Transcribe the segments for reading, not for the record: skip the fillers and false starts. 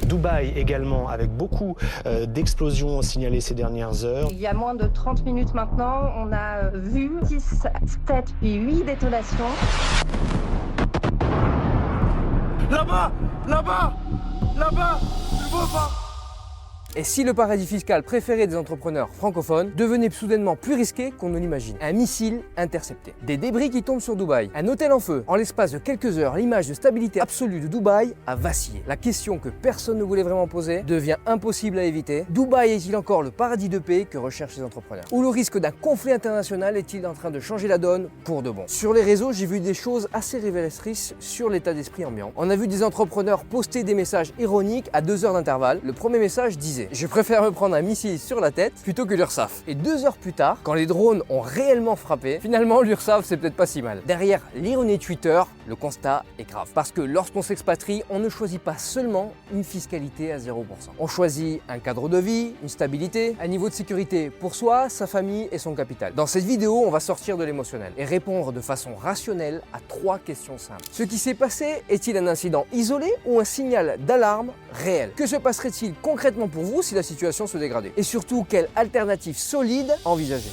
Dubaï également, avec beaucoup d'explosions signalées ces dernières heures. Il y a moins de 30 minutes maintenant, on a vu 6, 7 puis 8 détonations. Là-bas, là-bas, là-bas, je vois pas. Et si le paradis fiscal préféré des entrepreneurs francophones devenait soudainement plus risqué qu'on ne l'imagine? Un missile intercepté, des débris qui tombent sur Dubaï, un hôtel en feu. En l'espace de quelques heures, l'image de stabilité absolue de Dubaï a vacillé. La question que personne ne voulait vraiment poser devient impossible à éviter. Dubaï est-il encore le paradis de paix que recherchent les entrepreneurs? Ou le risque d'un conflit international est-il en train de changer la donne pour de bon? Sur les réseaux, j'ai vu des choses assez révélatrices sur l'état d'esprit ambiant. On a vu des entrepreneurs poster des messages ironiques à 2 heures d'intervalle. Le premier message disait: je préfère me prendre un missile sur la tête plutôt que l'URSSAF. Et 2 heures plus tard, quand les drones ont réellement frappé, finalement l'URSSAF c'est peut-être pas si mal. Derrière l'ironie Twitter, le constat est grave. Parce que lorsqu'on s'expatrie, on ne choisit pas seulement une fiscalité à 0%. On choisit un cadre de vie, une stabilité, un niveau de sécurité pour soi, sa famille et son capital. Dans cette vidéo, on va sortir de l'émotionnel et répondre de façon rationnelle à 3 questions simples. Ce qui s'est passé est-il un incident isolé ou un signal d'alarme réel? Que se passerait-il concrètement pour vous si la situation se dégradait? Et surtout, quelle alternative solide envisager?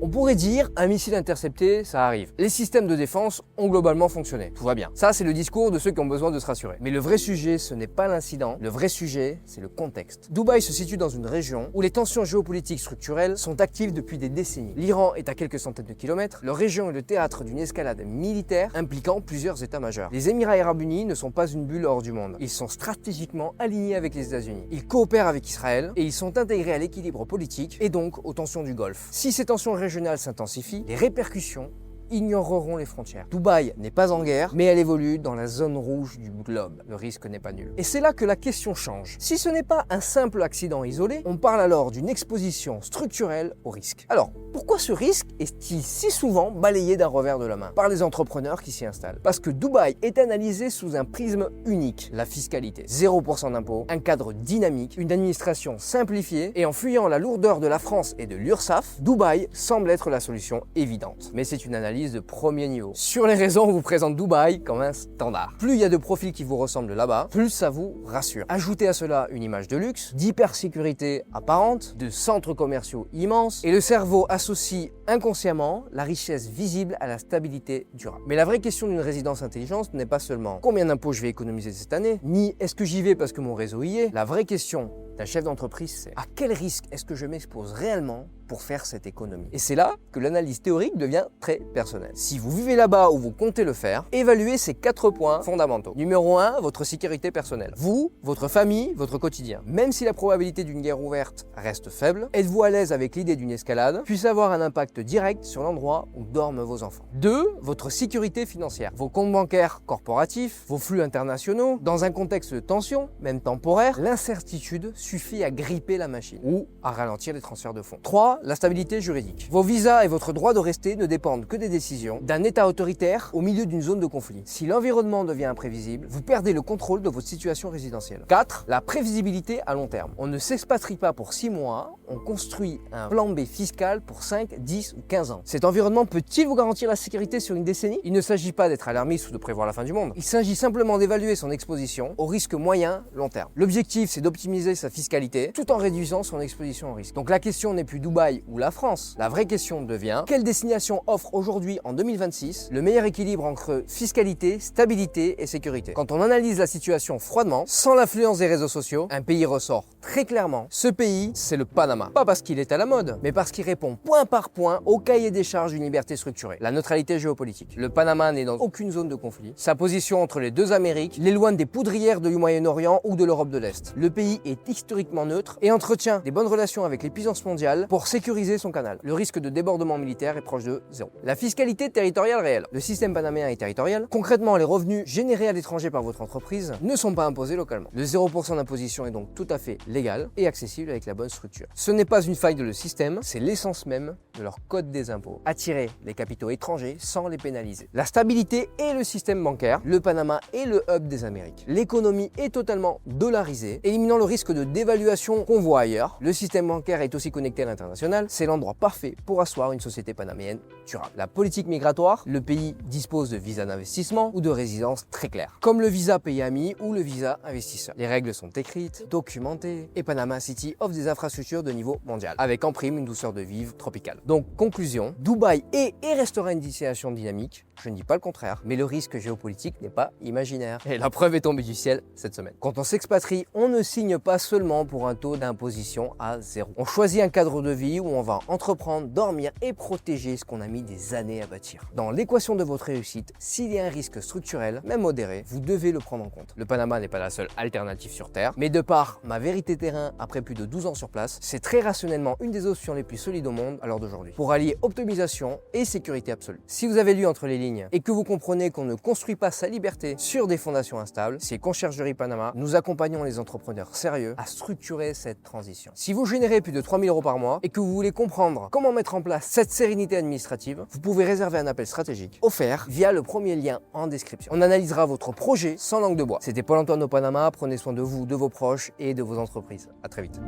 On pourrait dire, un missile intercepté, ça arrive. Les systèmes de défense ont globalement fonctionné. Tout va bien. Ça, c'est le discours de ceux qui ont besoin de se rassurer. Mais le vrai sujet, ce n'est pas l'incident. Le vrai sujet, c'est le contexte. Dubaï se situe dans une région où les tensions géopolitiques structurelles sont actives depuis des décennies. L'Iran est à quelques centaines de kilomètres. Leur région est le théâtre d'une escalade militaire impliquant plusieurs États majeurs. Les Émirats arabes unis ne sont pas une bulle hors du monde. Ils sont stratégiquement alignés avec les États-Unis. Ils coopèrent avec Israël et ils sont intégrés à l'équilibre politique et donc aux tensions du Golfe. Si ces tensions régionales s'intensifient, les répercussions ignoreront les frontières. Dubaï n'est pas en guerre, mais elle évolue dans la zone rouge du globe. Le risque n'est pas nul. Et c'est là que la question change. Si ce n'est pas un simple accident isolé, on parle alors d'une exposition structurelle au risque. Alors, pourquoi ce risque est-il si souvent balayé d'un revers de la main par les entrepreneurs qui s'y installent? Parce que Dubaï est analysé sous un prisme unique, la fiscalité. 0% d'impôts, un cadre dynamique, une administration simplifiée, et en fuyant la lourdeur de la France et de l'URSSAF, Dubaï semble être la solution évidente. Mais c'est une analyse de premier niveau. Sur les raisons, on vous présente Dubaï comme un standard. Plus il y a de profils qui vous ressemblent là-bas, plus ça vous rassure. Ajoutez à cela une image de luxe, d'hypersécurité apparente, de centres commerciaux immenses, et le cerveau associe inconsciemment la richesse visible à la stabilité durable. Mais la vraie question d'une résidence intelligente n'est pas seulement combien d'impôts je vais économiser cette année, ni est-ce que j'y vais parce que mon réseau y est. La vraie question d'un chef d'entreprise, c'est à quel risque est-ce que je m'expose réellement pour faire cette économie? Et c'est là que l'analyse théorique devient très personnelle. Si vous vivez là-bas ou vous comptez le faire, évaluez ces 4 points fondamentaux. Numéro 1, votre sécurité personnelle. Vous, votre famille, votre quotidien. Même si la probabilité d'une guerre ouverte reste faible, êtes-vous à l'aise avec l'idée d'une escalade puisse avoir un impact direct sur l'endroit où dorment vos enfants? 2, votre sécurité financière. Vos comptes bancaires corporatifs, vos flux internationaux. Dans un contexte de tension, même temporaire, l'incertitude suffit à gripper la machine ou à ralentir les transferts de fonds. 3, la stabilité juridique. Vos visas et votre droit de rester ne dépendent que des décisions d'un État autoritaire au milieu d'une zone de conflit. Si l'environnement devient imprévisible, vous perdez le contrôle de votre situation résidentielle. 4, la prévisibilité à long terme. On ne s'expatrie pas pour 6 mois, on construit un plan B fiscal pour 5, 10 ou 15 ans. Cet environnement peut-il vous garantir la sécurité sur une décennie? Il ne s'agit pas d'être alarmiste ou de prévoir la fin du monde. Il s'agit simplement d'évaluer son exposition au risque moyen, long terme. L'objectif, c'est d'optimiser sa fiscalité tout en réduisant son exposition au risque. Donc la question n'est plus Dubaï ou la France. La vraie question devient quelle destination offre aujourd'hui en 2026 le meilleur équilibre entre fiscalité, stabilité et sécurité? Quand on analyse la situation froidement, sans l'influence des réseaux sociaux, un pays ressort très clairement. Ce pays, c'est le Panama. Pas parce qu'il est à la mode, mais parce qu'il répond point par point au cahier des charges d'une liberté structurée, la neutralité géopolitique. Le Panama n'est dans aucune zone de conflit. Sa position entre les deux Amériques l'éloigne des poudrières du Moyen-Orient ou de l'Europe de l'Est. Le pays est historiquement neutre et entretient des bonnes relations avec les puissances mondiales pour sécuriser son canal. Le risque de débordement militaire est proche de 0. La fiscalité territoriale réelle. Le système panaméen est territorial. Concrètement, les revenus générés à l'étranger par votre entreprise ne sont pas imposés localement. Le 0% d'imposition est donc tout à fait légal et accessible avec la bonne structure. Ce n'est pas une faille de le système, c'est l'essence même de leur code des impôts, attirer les capitaux étrangers sans les pénaliser. La stabilité et le système bancaire, le Panama est le hub des Amériques. L'économie est totalement dollarisée, éliminant le risque de dévaluation qu'on voit ailleurs. Le système bancaire est aussi connecté à l'international, c'est l'endroit parfait pour asseoir une société panaméenne durable. La politique migratoire, le pays dispose de visas d'investissement ou de résidence très clairs, comme le visa pays ami ou le visa investisseur. Les règles sont écrites, documentées, et Panama City offre des infrastructures de niveau mondial, avec en prime une douceur de vivre tropicale. Donc conclusion, Dubaï est et restera une destination dynamique, je ne dis pas le contraire, mais le risque géopolitique n'est pas imaginaire. Et la preuve est tombée du ciel cette semaine. Quand on s'expatrie, on ne signe pas seulement pour un taux d'imposition à 0. On choisit un cadre de vie où on va entreprendre, dormir et protéger ce qu'on a mis des années à bâtir. Dans l'équation de votre réussite, s'il y a un risque structurel, même modéré, vous devez le prendre en compte. Le Panama n'est pas la seule alternative sur Terre, mais de par ma vérité terrain après plus de 12 ans sur place, c'est très rationnellement une des options les plus solides au monde à l'heure d'aujourd'hui, pour allier optimisation et sécurité absolue. Si vous avez lu entre les lignes et que vous comprenez qu'on ne construit pas sa liberté sur des fondations instables, c'est Conciergerie Panama, nous accompagnons les entrepreneurs sérieux à structurer cette transition. Si vous générez plus de 3 000 € par mois et que vous voulez comprendre comment mettre en place cette sérénité administrative, vous pouvez réserver un appel stratégique offert via le premier lien en description. On analysera votre projet sans langue de bois. C'était Paul-Antoine au Panama, prenez soin de vous, de vos proches et de vos entreprises. À très vite.